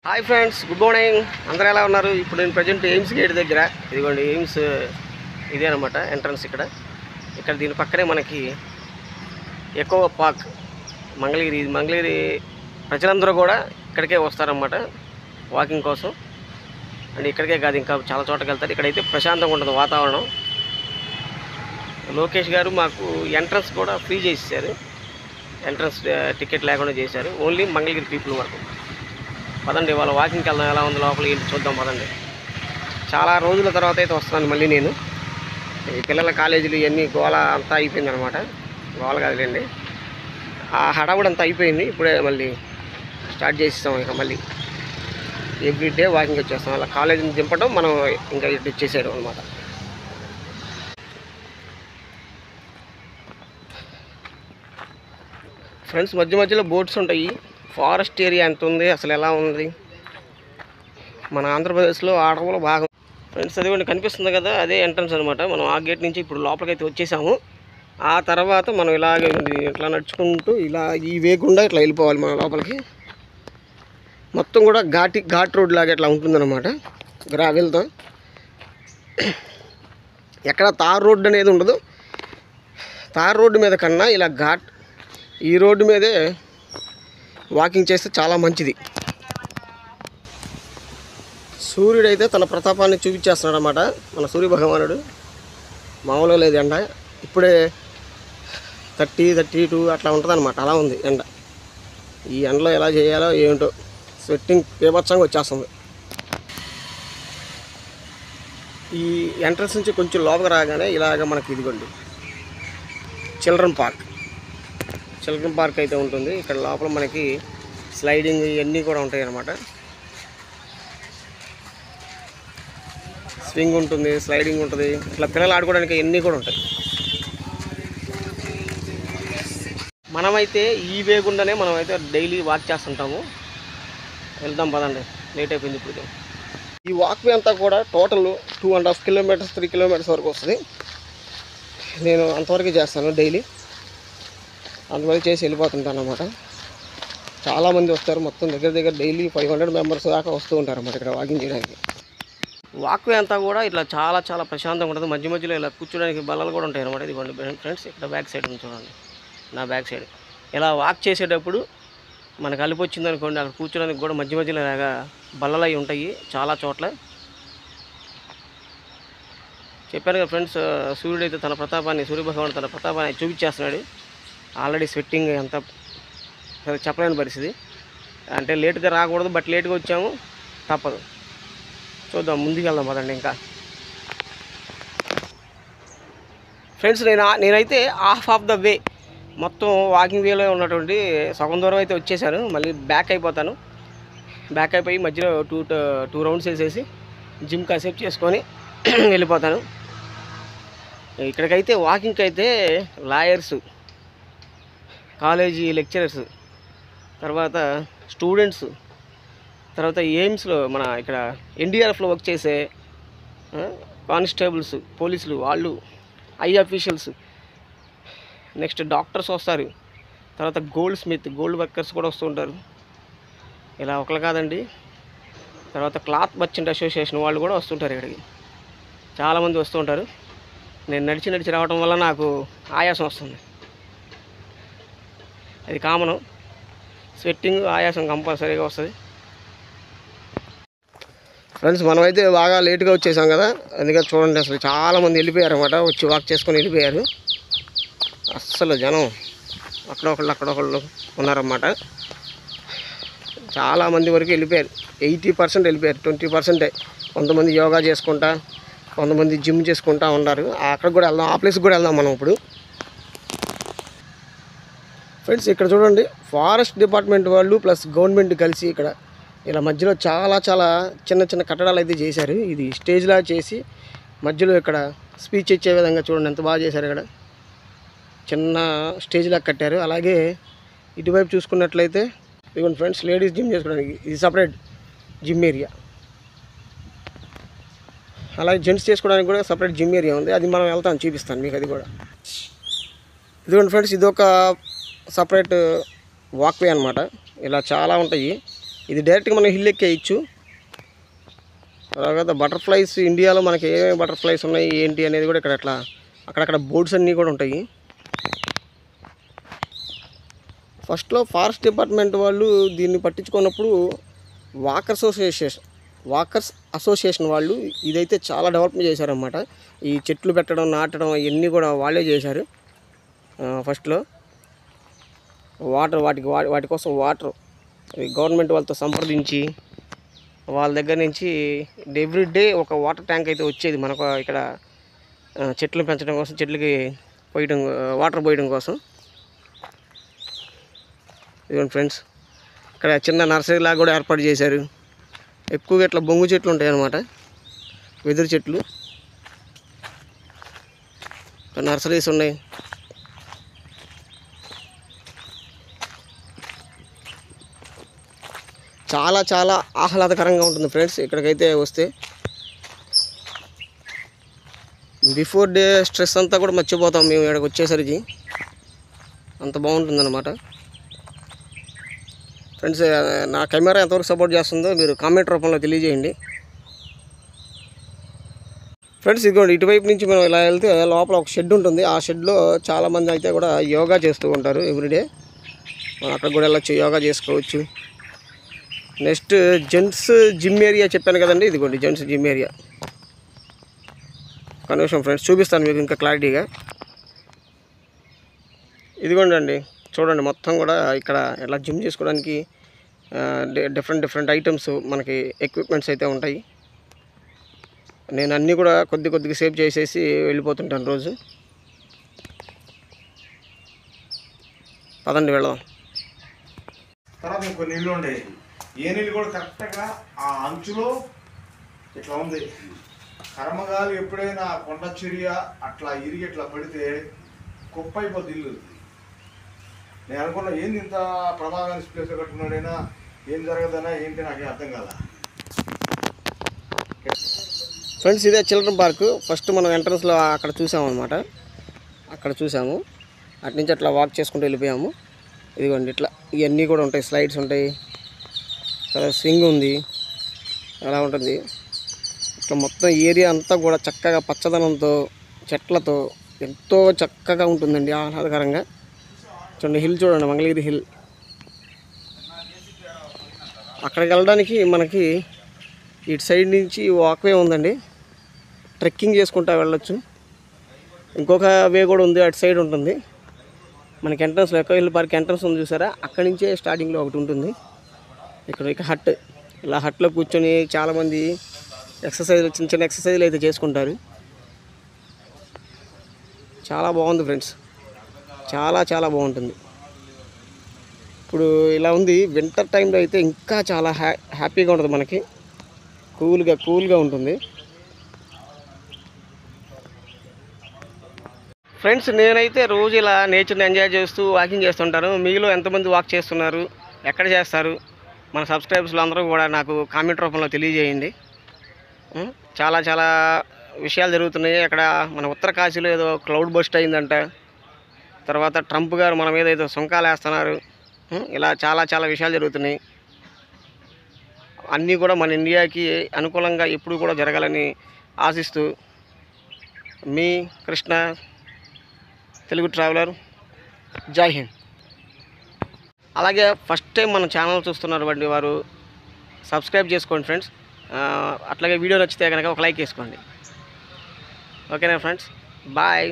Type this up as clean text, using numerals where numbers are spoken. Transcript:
Hi friends, good morning. అందరూ ఎలా ఉన్నారు? ఇప్పుడు నేను ప్రజెంట్ ఎయిమ్స్ గేట్ దగ్గర, ఇదిగోండి ఎయిమ్స్ ఇదే అనమాట ఎంట్రన్స్. ఇక్కడ దీని పక్కనే మనకి ఎకో పార్క్ మంగళగిరి ప్రజలందరూ కూడా ఇక్కడికే వస్తారన్నమాట వాకింగ్ కోసం. అండ్ ఇక్కడికే కాదు, ఇంకా చాలా చోటకి వెళ్తారు. ఇక్కడైతే ప్రశాంతంగా ఉంటుంది వాతావరణం. లోకేష్ గారు మాకు ఎంట్రన్స్ కూడా ఫ్రీ చేసేసారు, ఎంట్రన్స్ టికెట్ లేకుండా చేశారు, ఓన్లీ మంగళగిరి పీపుల్ వరకు. పదండి, వాళ్ళ వాకింగ్కి వెళ్దాం. ఎలా ఉంది లోపలికి వెళ్ళి చూద్దాం పదండి. చాలా రోజుల తర్వాత అయితే వస్తున్నాను మళ్ళీ నేను. ఈ పిల్లల కాలేజీలు ఇవన్నీ గోళ అంతా అయిపోయింది అనమాట. గోళ కాదులేండి, ఆ హడావుడి అంతా అయిపోయింది. ఇప్పుడే మళ్ళీ స్టార్ట్ చేసేస్తాం. ఇక మళ్ళీ ఎవ్రీడే వాకింగ్ వచ్చేస్తాం. అలా కాలేజీని దింపడం, మనం ఇంకా ఇచ్చేసేయడం అనమాట. ఫ్రెండ్స్, మధ్యలో బోట్స్ ఉంటాయి. ఫారెస్ట్ ఏరియా ఎంత ఉంది, అసలు ఎలా ఉంది. మన ఆంధ్రప్రదేశ్లో అడవులు బాగా. ఫ్రెండ్స్, అది కూడా కనిపిస్తుంది కదా, అదే ఎంట్రన్స్ అనమాట. మనం ఆ గేట్ నుంచి ఇప్పుడు లోపలికైతే వచ్చేసాము. ఆ తర్వాత మనం ఇలాగే ఇట్లా నడుచుకుంటూ ఇలా ఈ వేగుండా ఇట్లా వెళ్ళిపోవాలి మన లోపలికి. మొత్తం కూడా ఘాట్ రోడ్ లాగా ఇట్లా ఉంటుందన్నమాట, గ్రావెల్తో. ఎక్కడ తార్ రోడ్డు అనేది ఉండదు. తార్ రోడ్డు మీద కన్నా ఇలా ఈ రోడ్డు మీదే వాకింగ్ చేస్తే చాలా మంచిది. సూర్యుడు అయితే తన ప్రతాపాన్ని చూపించేస్తున్నాడు అన్నమాట. మన సూర్య భగవానుడు మామూలుగా లేదు ఎండ. ఇప్పుడే 30-32 అట్లా ఉంటుంది అనమాట. అలా ఉంది ఎండ. ఈ ఎండలో ఎలా చేయాలో ఏంటో, స్వెట్టింగ్ బీభత్సంగా వచ్చేస్తుంది. ఈ ఎంట్రన్స్ నుంచి కొంచెం లోపలికి రాగానే ఇలాగ మనకి ఇదిగోండి చిల్డ్రన్ పార్క్ అయితే ఉంటుంది. ఇక్కడ లోపల మనకి స్లైడింగ్ ఇవన్నీ కూడా ఉంటాయి అన్నమాట. స్వింగ్ ఉంటుంది, స్లైడింగ్ ఉంటుంది, ఇట్లా పిల్లలు ఆడుకోవడానికి ఇవన్నీ కూడా ఉంటాయి. మనమైతే ఈ వేగుండానే మనమైతే డైలీ వాక్ చేస్తుంటాము. వెళ్దాం పదండి, లేట్ అయిపోయింది ఇప్పుడు. ఈ వాక్వే అంతా కూడా టోటల్ 2.5 కిలోమీటర్స్ 3 కిలోమీటర్స్ వరకు వస్తుంది. నేను అంతవరకు చేస్తాను డైలీ. అందువల్ల చేసి వెళ్ళిపోతుంటాను అన్నమాట. చాలామంది వస్తారు, మొత్తం దగ్గర డైలీ 500 మెంబర్స్ దాకా వస్తూ ఉంటారు అన్నమాట ఇక్కడ వాకింగ్ చేయడానికి. వాక్వే అంతా కూడా ఇట్లా చాలా ప్రశాంతంగా ఉంటుంది. మధ్యలో ఇలా కూర్చోడానికి బల్లలు కూడా ఉంటాయి అన్నమాట. ఇదిగోండి ఫ్రెండ్స్, ఇక్కడ బ్యాక్ సైడ్ ఉంది చూడండి, నా బ్యాక్ సైడ్. ఇలా వాక్ చేసేటప్పుడు మనకు అలిపి వచ్చింది అనుకోండి, అక్కడ కూర్చోడానికి కూడా మధ్యలో ఇలాగా బల్లలు అవి ఉంటాయి చాలా చోట్ల. చెప్పాను కదా ఫ్రెండ్స్, సూర్యుడు అయితే సూర్యభగవానుడు తన ప్రతాపాన్ని చూపించేస్తున్నాడు. ఆల్రెడీ స్వెట్టింగ్ అంతా చెప్పలేని పరిస్థితి. అంటే లేట్గా రాకూడదు, బట్ లేట్గా వచ్చాము, తప్పదు. చూద్దాం, ముందుకు వెళ్దాం పదండి. ఇంకా ఫ్రెండ్స్, నేనైతే హాఫ్ ఆఫ్ ద వే, మొత్తం వాకింగ్ వేలో ఉన్నటువంటి సగం దూరం అయితే వచ్చేసాను. మళ్ళీ బ్యాక్ అయిపోయి మధ్యలో టూ రౌండ్స్ వేసేసి జిమ్ కాసేపు చేసుకొని వెళ్ళిపోతాను. ఇక్కడికైతే వాకింగ్కి అయితే లాయర్స్, కాలేజీ లెక్చరర్స్, తర్వాత స్టూడెంట్స్, తర్వాత ఎయిమ్స్లో మన ఇక్కడ ఎన్డీఆర్ఎఫ్లో వర్క్ చేసే కానిస్టేబుల్స్, పోలీసులు, వాళ్ళు ఐ అఫీషియల్స్, నెక్స్ట్ డాక్టర్స్ వస్తారు. తర్వాత గోల్డ్ వర్కర్స్ కూడా వస్తుంటారు. ఇలా ఒకరు కాదండి, తర్వాత క్లాత్ మర్చెంట్ అసోసియేషన్ వాళ్ళు కూడా వస్తుంటారు ఇక్కడికి. చాలామంది వస్తూ ఉంటారు. నేను నడిచి రావడం వల్ల నాకు ఆయాసం వస్తుంది. అది కామను. స్వెట్టింగ్, ఆయాసం కంపల్సరీగా వస్తుంది. ఫ్రెండ్స్, మనమైతే బాగా లేట్గా వచ్చేసాం కదా, అందుకని చూడండి అసలు చాలామంది వెళ్ళిపోయారు అన్నమాట. వచ్చి వాక్ చేసుకొని వెళ్ళిపోయారు. అస్సలు జనం అక్కడొకళ్ళు ఉన్నారన్నమాట. చాలామంది వరకు వెళ్ళిపోయారు. 80% వెళ్ళిపోయారు. 20% కొంతమంది యోగా చేసుకుంటా, కొంతమంది జిమ్ చేసుకుంటా ఉన్నారు. అక్కడికి కూడా వెళ్దాం, ఆ ప్లేస్కి కూడా వెళ్దాం మనం ఇప్పుడు. ఫ్రెండ్స్, ఇక్కడ చూడండి, ఫారెస్ట్ డిపార్ట్మెంట్ వాళ్ళు ప్లస్ గవర్నమెంట్ కలిసి ఇక్కడ ఇలా మధ్యలో చాలా చిన్న కట్టడాలు అయితే చేశారు. ఇది స్టేజ్లా చేసి మధ్యలో ఇక్కడ స్పీచ్ ఇచ్చే విధంగా చూడండి ఎంత బాగా చేశారు. ఇక్కడ చిన్న స్టేజ్లా కట్టారు. అలాగే ఇటువైపు చూసుకున్నట్లయితే ఇదిగోండి ఫ్రెండ్స్, లేడీస్ జిమ్ చేసుకోవడానికి ఇది సపరేట్ జిమ్ ఏరియా. అలాగే జెంట్స్ చేసుకోవడానికి కూడా సపరేట్ జిమ్ ఏరియా ఉంది. అది మనం వెళ్తాం, చూపిస్తాను మీకు అది కూడా. ఇదిగోండి ఫ్రెండ్స్, ఇది ఒక సపరేట్ వాక్వే అనమాట. ఇలా చాలా ఉంటాయి. ఇది డైరెక్ట్గా మనం హిల్ ఎక్కేయచ్చు. తర్వాత బటర్ఫ్లైస్ ఇండియాలో మనకి ఏమేమి బటర్ఫ్లైస్ ఉన్నాయి ఏంటి అనేది కూడా ఇక్కడ అట్లా అక్కడక్కడ బోర్డ్స్ అన్నీ కూడా ఉంటాయి. ఫస్ట్లో ఫారెస్ట్ డిపార్ట్మెంట్ వాళ్ళు దీన్ని పట్టించుకున్నప్పుడు వాకర్స్ అసోసియేషన్ వాళ్ళు ఇదైతే చాలా డెవలప్మెంట్ చేశారన్నమాట. ఈ చెట్లు పెట్టడం నాటడం ఇవన్నీ కూడా వాళ్ళే చేశారు. ఫస్ట్లో వాటి కోసం వాటర్ గవర్నమెంట్ వాళ్ళతో సంప్రదించి వాళ్ళ దగ్గర నుంచి ఎవ్రీ డే ఒక వాటర్ ట్యాంక్ అయితే వచ్చేది మనకు ఇక్కడ చెట్లు పెంచడం కోసం, చెట్లకి వాటర్ పోయడం కోసం. ఇదిగోండి ఫ్రెండ్స్, ఇక్కడ చిన్న నర్సరీ లాగా కూడా ఏర్పాటు చేశారు. ఎక్కువగా ఇట్లా బొంగు చెట్లు ఉంటాయి అన్నమాట, వెదురు చెట్లు. నర్సరీస్ ఉన్నాయి. చాలా చాలా ఆహ్లాదకరంగా ఉంటుంది ఫ్రెండ్స్ ఇక్కడికైతే వస్తే. బిఫోర్ డే స్ట్రెస్ అంతా కూడా మర్చిపోతాం మేము ఇక్కడికి వచ్చేసరికి, అంత బాగుంటుందన్నమాట. ఫ్రెండ్స్, నా కెమెరా ఎంతవరకు సపోర్ట్ చేస్తుందో మీరు కామెంట్ రూపంలో తెలియజేయండి. ఫ్రెండ్స్, ఇదిగోండి ఇటువైపు నుంచి మనం ఇలా వెళ్తే లోపల ఒక షెడ్ ఉంటుంది. ఆ షెడ్లో చాలామంది అయితే కూడా యోగా చేస్తూ ఉంటారు ఎవ్రీడే. మనం అక్కడ కూడా వెళ్ళొచ్చు, యోగా చేసుకోవచ్చు. నెక్స్ట్ జెంట్స్ జిమ్ ఏరియా చెప్పాను కదండి, ఇదిగోండి జెంట్స్ జిమ్ ఏరియా. ఒక నిమిషం ఫ్రెండ్స్ చూపిస్తాను మీకు ఇంకా క్లారిటీగా. ఇదిగోండి అండి, చూడండి మొత్తం కూడా ఇక్కడ ఇలా జిమ్ చేసుకోవడానికి డిఫరెంట్ ఐటమ్స్ మనకి ఎక్విప్మెంట్స్ అయితే ఉంటాయి. నేను అన్నీ కూడా కొద్దిగా సేవ్ చేసేసి వెళ్ళిపోతుంటాను రోజు. పదండి వెళ్దాం. తర్వాత ఇంకో నీళ్ళు ఉండేవి. ఏ నీళ్ళు కూడా కరెక్ట్గా ఆ అంచులో ఇట్లా ఉంది. కర్మగాలు ఎప్పుడైనా కొండ చర్య అట్లా ఇరిగి ఇట్లా పడితే కుప్ప అయిపోద్ది ఇల్లు. నేను అనుకున్నా ఏంది ఇంత ప్రమాదాన్ని ప్లేస్ కట్టుకున్నాడైనా ఏం జరగదనా ఏంటి నాకేం అర్థం కాదా. ఫ్రెండ్స్, ఇదే చిల్డ్రన్ పార్క్. ఫస్ట్ మనం ఎంట్రన్స్లో అక్కడ చూసామన్నమాట. అక్కడ చూసాము, అటు నుంచి అట్లా వాక్ చేసుకుంటూ వెళ్ళిపోయాము. ఇదిగోండి ఇట్లా ఇవన్నీ కూడా ఉంటాయి, స్లైడ్స్ ఉంటాయి, తర్వాత స్వింగ్ ఉంది, అలా ఉంటుంది. ఇట్లా మొత్తం ఏరియా అంతా కూడా చక్కగా పచ్చదనంతో చెట్లతో ఎంతో చక్కగా ఉంటుందండి, ఆహ్లాదకరంగా. చూడండి హిల్ చూడండి, మంగళగిరి హిల్. అక్కడికి వెళ్ళడానికి మనకి ఇటు సైడ్ నుంచి వాక్వే ఉందండి, ట్రెక్కింగ్ చేసుకుంటూ వెళ్ళొచ్చు. ఇంకొక వే కూడా ఉంది, అటు సైడ్ ఉంటుంది. మనకి ఎంట్రన్స్లో ఎక్కో హిల్ పార్క్ ఎంట్రన్స్ ఉంది చూసారా, అక్కడి నుంచే స్టార్టింగ్లో ఒకటి ఉంటుంది. ఇక్కడ హట్, ఇలా హట్లో కూర్చొని చాలామంది చిన్న ఎక్సర్సైజ్లు అయితే చేసుకుంటారు. చాలా బాగుంది ఫ్రెండ్స్, చాలా బాగుంటుంది. ఇప్పుడు ఇలా ఉంది. వింటర్ టైంలో అయితే ఇంకా చాలా హ్యాపీగా ఉంటుంది, మనకి కూల్గా ఉంటుంది. ఫ్రెండ్స్, నేనైతే రోజు ఇలా నేచర్ని ఎంజాయ్ చేస్తూ వాకింగ్ చేస్తుంటాను. మీలో ఎంతమంది వాక్ చేస్తున్నారు, ఎక్కడ చేస్తారు, మన సబ్స్క్రైబర్స్లో అందరూ కూడా నాకు కామెంట్ రూపంలో తెలియజేయండి. చాలా విషయాలు జరుగుతున్నాయి అక్కడ. మన ఉత్తర కాశీలో ఏదో క్లౌడ్ బస్ట్ అయిందంట, తర్వాత ట్రంప్ గారు మన మీద ఏదో సుంకాలు వేస్తున్నారు. ఇలా చాలా విషయాలు జరుగుతున్నాయి. అన్నీ కూడా మన ఇండియాకి అనుకూలంగా ఎప్పుడు కూడా జరగాలని ఆశిస్తూ మీ కృష్ణ తెలుగు ట్రావెలర్. జై హింద్. అలాగే ఫస్ట్ టైం మన ఛానల్ చూస్తున్నటువంటి వారు సబ్స్క్రైబ్ చేసుకోండి ఫ్రెండ్స్. అట్లాగే వీడియో నచ్చితే కనుక ఒక లైక్ వేసుకోండి. ఓకేనా ఫ్రెండ్స్, బాయ్.